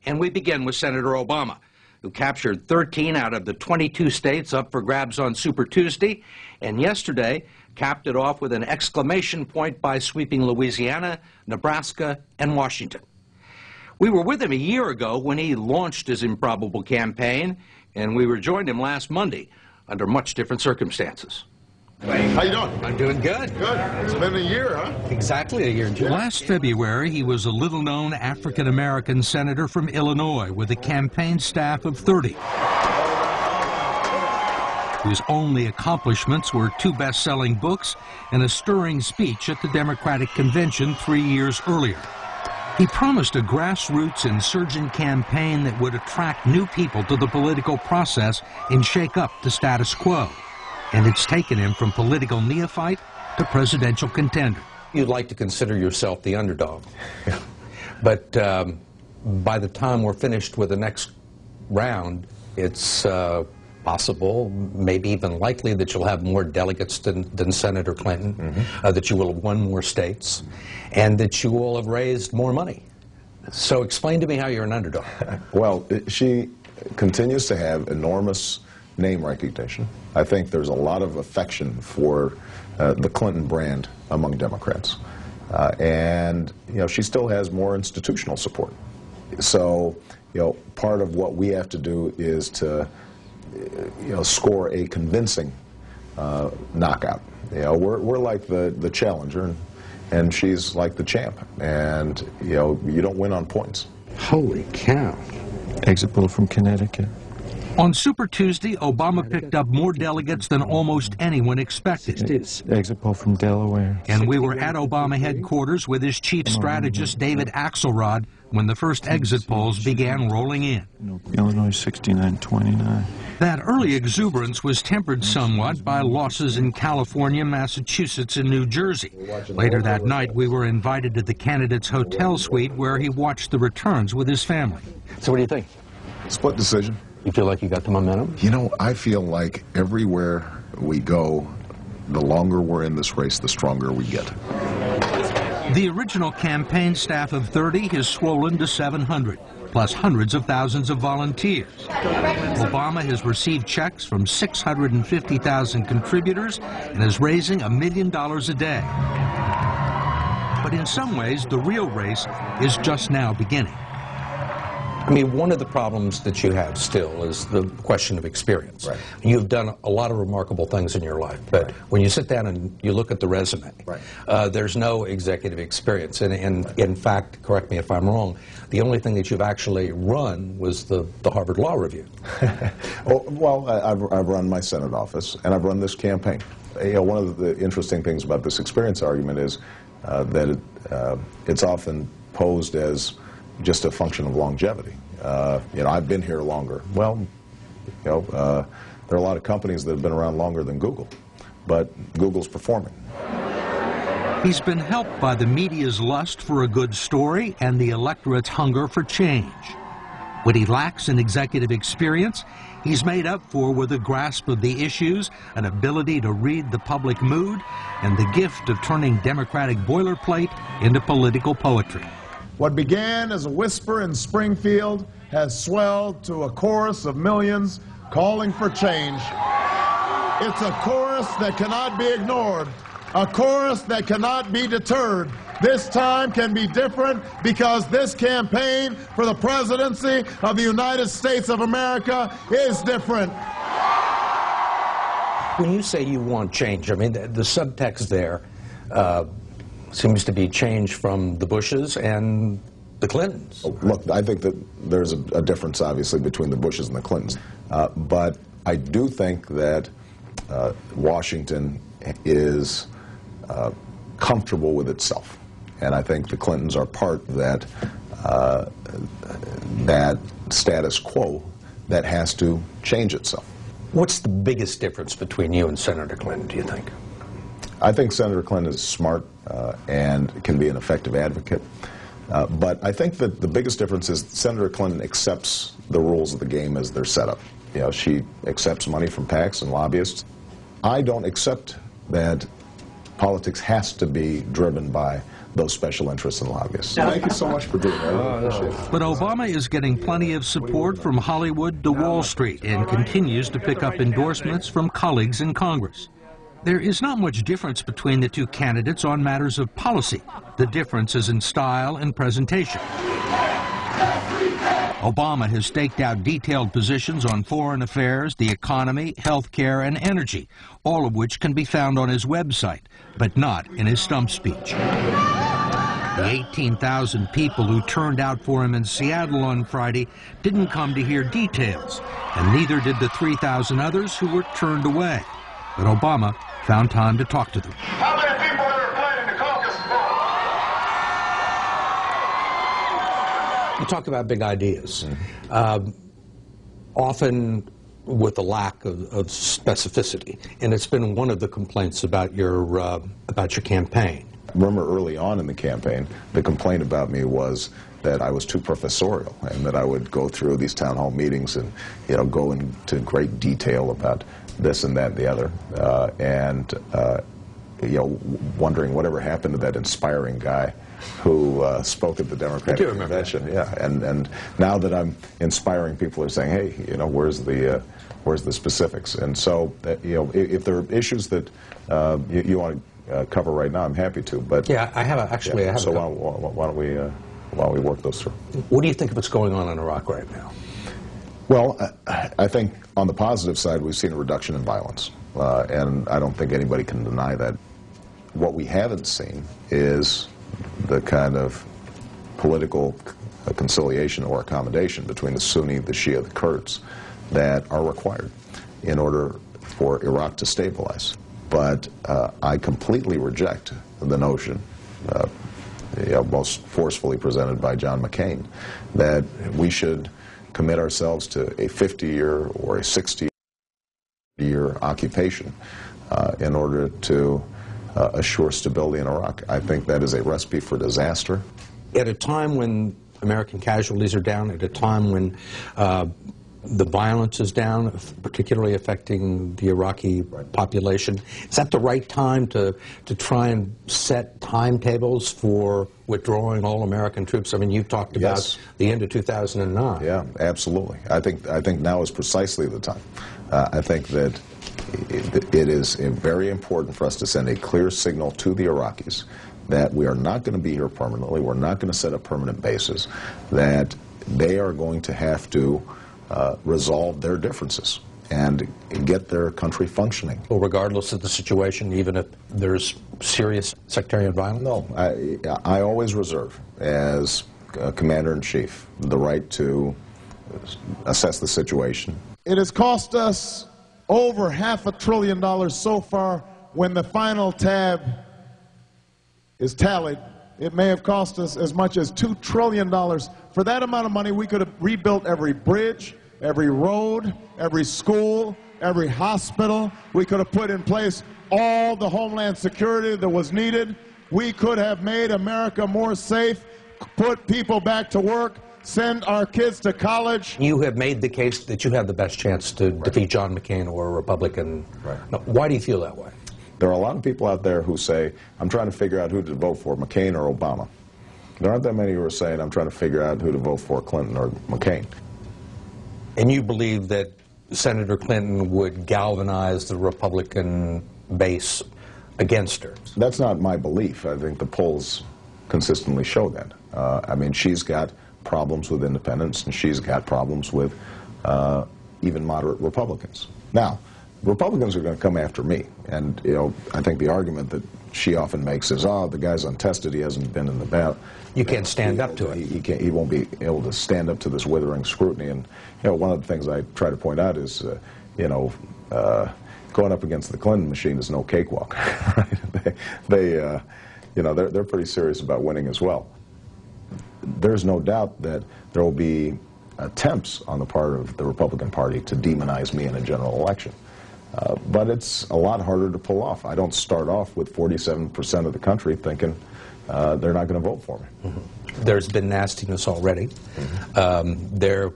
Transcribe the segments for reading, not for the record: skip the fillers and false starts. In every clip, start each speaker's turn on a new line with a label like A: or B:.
A: And we begin with Senator Obama, who captured 13 out of the 22 states up for grabs on Super Tuesday, and yesterday capped it off with an exclamation point by sweeping Louisiana, Nebraska, and Washington. We were with him a year ago when he launched his improbable campaign, and we rejoined him last Monday under much different circumstances.
B: How you doing?
A: I'm doing good.
B: Good. It's been a year, huh?
A: Exactly a year.
C: Last February, he was a little-known African-American senator from Illinois with a campaign staff of 30. His only accomplishments were 2 best-selling books and a stirring speech at the Democratic Convention 3 years earlier. He promised a grassroots insurgent campaign that would attract new people to the political process and shake up the status quo. And it's taken him from political neophyte to presidential contender.
A: You'd like to consider yourself the underdog. But by the time we're finished with the next round, it's possible, maybe even likely, that you'll have more delegates than Senator Clinton, that you will have won more states, and that you will have raised more money. So explain to me how you're an underdog.
B: Well, she continues to have enormous name recognition. I think there's a lot of affection for the Clinton brand among Democrats. And, you know, she still has more institutional support. So, you know, part of what we have to do is to, you know, score a convincing knockout. You know, we're like the challenger, and she's like the champ. And, you know, you don't win on points.
A: Holy cow.
D: Exit poll from Connecticut.
C: On Super Tuesday, Obama picked up more delegates than almost anyone expected.
D: Exit poll from Delaware.
C: And we were at Obama headquarters with his chief strategist, David Axelrod, when the first exit polls began rolling in.
D: Illinois 69-29.
C: That early exuberance was tempered somewhat by losses in California, Massachusetts, and New Jersey. Later that night, we were invited to the candidate's hotel suite where he watched the returns with his family.
A: So what do you think?
B: Split decision.
A: You feel like you got the momentum?
B: You know, I feel like everywhere we go, the longer we're in this race, the stronger we get.
C: The original campaign staff of 30 has swollen to 700, plus hundreds of thousands of volunteers. Obama has received checks from 650,000 contributors and is raising $1 million a day. But in some ways, the real race is just now beginning.
A: I mean, one of the problems that you have still is the question of experience.
B: Right.
A: You've done a lot of remarkable things in your life, but when you sit down and you look at the resume, there's no executive experience. And in fact, correct me if I'm wrong, the only thing that you've actually run was the Harvard Law Review.
B: Well, I've run my Senate office, and I've run this campaign. You know, one of the interesting things about this experience argument is that it's often posed as just a function of longevity. You know, I've been here longer. Well, you know, there are a lot of companies that have been around longer than Google, but Google's performing.
C: He's been helped by the media's lust for a good story and the electorate's hunger for change. What he lacks in executive experience, he's made up for with a grasp of the issues, an ability to read the public mood, and the gift of turning democratic boilerplate into political poetry.
E: What began as a whisper in Springfield has swelled to a chorus of millions calling for change. It's a chorus that cannot be ignored, a chorus that cannot be deterred. This time can be different because this campaign for the presidency of the United States of America is different.
A: When you say you want change, I mean, the subtext there seems to be change from the Bushes and the Clintons.
B: Look, I think that there's a difference, obviously, between the Bushes and the Clintons. But I do think that Washington is comfortable with itself. And I think the Clintons are part of that status quo that has to change itself.
A: What's the biggest difference between you and Senator Clinton, do you think?
B: I think Senator Clinton is smart and can be an effective advocate. But I think that the biggest difference is Senator Clinton accepts the rules of the game as they're set up. You know, she accepts money from PACs and lobbyists. I don't accept that politics has to be driven by those special interests and lobbyists. Thank you so much for doing that. I really appreciate it.
C: But Obama is getting plenty of support from Hollywood to Wall Street and continues to pick up endorsements from colleagues in Congress. There is not much difference between the two candidates on matters of policy. The difference is in style and presentation. Obama has staked out detailed positions on foreign affairs, the economy, health care, and energy, all of which can be found on his website, but not in his stump speech. The 18,000 people who turned out for him in Seattle on Friday didn't come to hear details, and neither did the 3,000 others who were turned away. But Obama found time to talk to them.
E: How many people are playing in the caucus vote?
A: You talk about big ideas, often with a lack of specificity, and it's been one of the complaints about your campaign.
B: Remember early on in the campaign, the complaint about me was that I was too professorial and that I would go through these town hall meetings and, go into great detail about this and that and the other, wondering whatever happened to that inspiring guy who spoke at the Democratic Convention. Yeah, and now that I'm inspiring, people are saying, hey, where's the specifics? And so, if there are issues that you want to cover right now, I'm happy to. But
A: yeah, I have actually.
B: So why don't we work those through?
A: What do you think of what's going on in Iraq right now?
B: Well, I think on the positive side, we've seen a reduction in violence, and I don't think anybody can deny that. What we haven't seen is the kind of political conciliation or accommodation between the Sunni, the Shia, the Kurds that are required in order for Iraq to stabilize. But I completely reject the notion, most forcefully presented by John McCain, that we should commit ourselves to a 50-year or a 60-year occupation in order to assure stability in Iraq. I think that is a recipe for disaster.
A: At a time when American casualties are down, at a time when the violence is down, particularly affecting the Iraqi population, is that the right time to try and set timetables for withdrawing all American troops? I mean, you've talked about the end of 2009.
B: Yeah, absolutely. I think now is precisely the time. I think that it is very important for us to send a clear signal to the Iraqis that we are not going to be here permanently, we're not going to set up permanent bases, that they are going to have to resolve their differences and get their country functioning.
A: Well, regardless of the situation, even if there's serious sectarian violence?
B: No, I always reserve, as Commander-in-Chief, the right to assess the situation.
E: It has cost us over $500 billion so far. When the final tab is tallied, it may have cost us as much as $2 trillion. For that amount of money, we could have rebuilt every bridge, every road, every school, every hospital. We could have put in place all the homeland security that was needed. We could have made America more safe, put people back to work, send our kids to college.
A: You have made the case that you have the best chance to defeat John McCain or a Republican.
B: Right.
A: Now, why do you feel that way?
B: There are a lot of people out there who say, I'm trying to figure out who to vote for, McCain or Obama. There aren't that many who are saying, I'm trying to figure out who to vote for, Clinton or McCain.
A: And you believe that Senator Clinton would galvanize the Republican base against her?
B: That's not my belief. I think the polls consistently show that. I mean, she's got problems with independents, and she's got problems with even moderate Republicans. Now, Republicans are going to come after me, and I think the argument that she often makes is, oh, the guy's untested, he hasn't been in the ballot.
A: You can't stand up to it.
B: He won't be able to stand up to this withering scrutiny. And one of the things I try to point out is, going up against the Clinton machine is no cakewalk. Right? They're pretty serious about winning as well. There's no doubt that there will be attempts on the part of the Republican Party to demonize me in a general election. But it's a lot harder to pull off. I don't start off with 47% of the country thinking they're not going to vote for me.
A: Mm-hmm. There's been nastiness already. Mm-hmm. There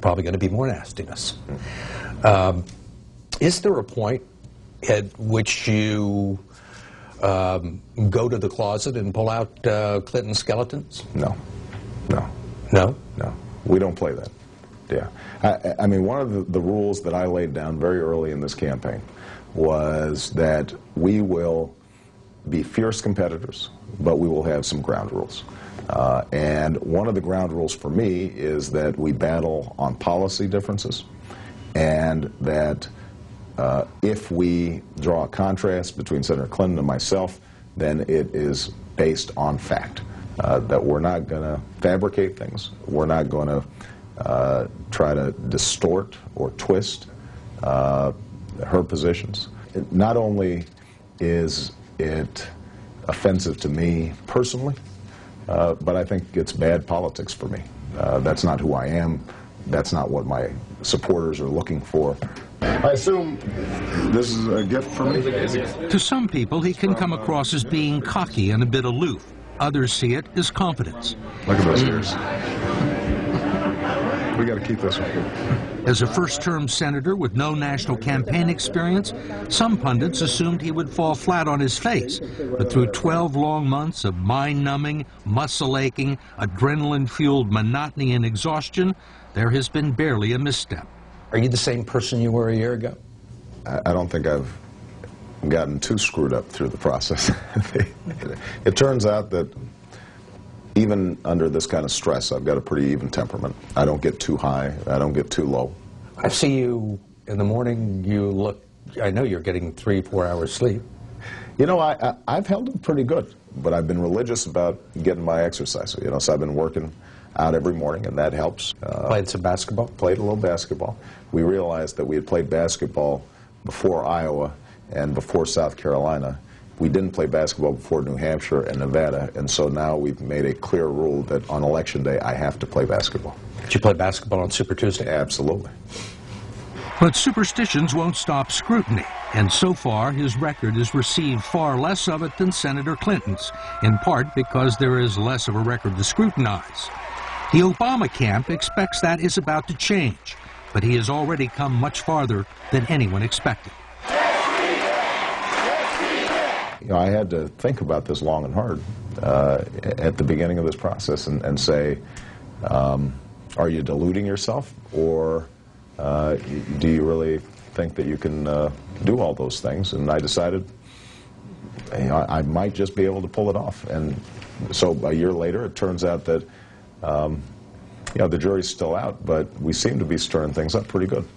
A: probably going to be more nastiness. Mm-hmm. Is there a point at which you go to the closet and pull out Clinton skeletons?
B: No. No.
A: No?
B: No. We don't play that. Yeah. I mean, one of the rules that I laid down very early in this campaign was that we will be fierce competitors, but we will have some ground rules. And one of the ground rules for me is that we battle on policy differences, and that if we draw a contrast between Senator Clinton and myself, then it is based on fact. That we're not going to fabricate things. We're not going to try to distort or twist her positions. Not only is it offensive to me personally, but I think it's bad politics for me. That's not who I am. That's not what my supporters are looking for. I assume this is a gift for me?
C: To some people, he can come across as being cocky and a bit aloof. Others see it as confidence.
B: Look at those ears. We got to keep this one.
C: As a first-term senator with no national campaign experience, some pundits assumed he would fall flat on his face. But through 12 long months of mind-numbing, muscle-aching, adrenaline-fueled monotony and exhaustion, there has been barely a misstep.
A: Are you the same person you were a year ago?
B: I don't think I've gotten too screwed up through the process. It turns out that even under this kind of stress, I've got a pretty even temperament. I don't get too high. I don't get too low.
A: I see you in the morning. You look, I know you're getting 3-4 hours sleep.
B: You know, I've held it pretty good, but I've been religious about getting my exercise. You know, so I've been working out every morning, and that helps.
A: Played some basketball?
B: Played a little basketball. We realized that we had played basketball before Iowa and before South Carolina. We didn't play basketball before New Hampshire and Nevada, and so now we've made a clear rule that on Election Day I have to play basketball.
A: Did you play basketball on Super Tuesday?
B: Absolutely.
C: But superstitions won't stop scrutiny, and so far his record has received far less of it than Senator Clinton's, in part because there is less of a record to scrutinize. The Obama camp expects that is about to change, but he has already come much farther than anyone expected.
B: You know, I had to think about this long and hard at the beginning of this process and say, are you deluding yourself, or do you really think that you can do all those things? And I decided, you know, I might just be able to pull it off. And so a year later, it turns out that, you know, the jury's still out, but we seem to be stirring things up pretty good.